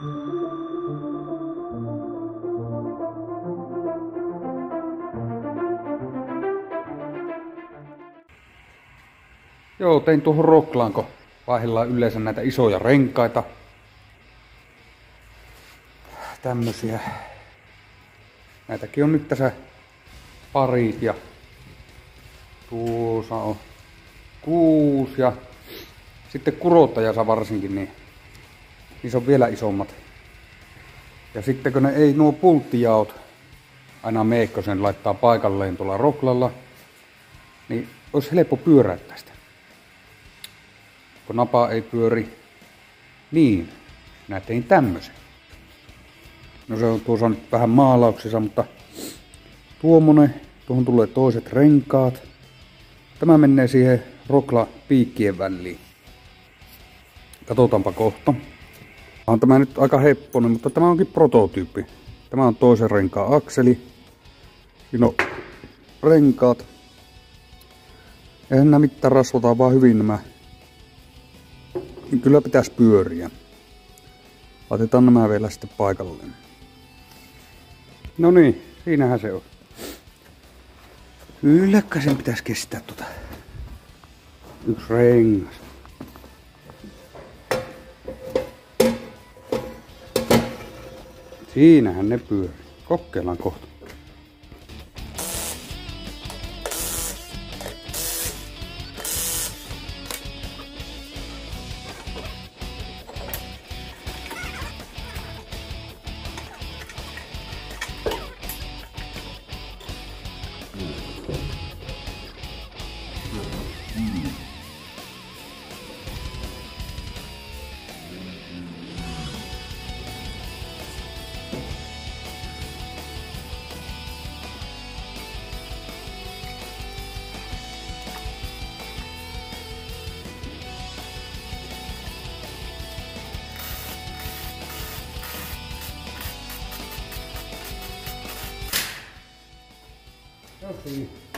Joo, tein tuohon roklaan, kun vaihdellaan yleensä näitä isoja renkaita. Tämmösiä. Näitäkin on nyt tässä parit ja tuossa on 6 ja sitten kurottajassa varsinkin, niin niissä on vielä isommat. Ja sitten kun ne ei nuo pulttijaot aina meekkosen laittaa paikalleen tuolla roklalla, niin olisi helppo pyöräyttää sitä. Kun napa ei pyöri niin, minä tein tämmösen. No se on tuossa nyt vähän maalauksessa, mutta tuommoinen, tuohon tulee toiset renkaat. Tämä menee siihen rokla piikkien väliin. Katsotaanpa kohta. On tämä nyt aika hepponen, mutta tämä onkin prototyyppi. Tämä on toisen renkaan akseli. Siinä on renkaat. Eihän nämä mitään rasvataan vaan hyvin nämä. Niin kyllä pitäisi pyöriä. Laitetaan nämä vielä sitten paikalleen. No niin, siinähän se on. Kylläkö sen pitäisi kestää tota. Yksi rengas. Siinähän ne pyörii. Kokeillaan kohta. Okay.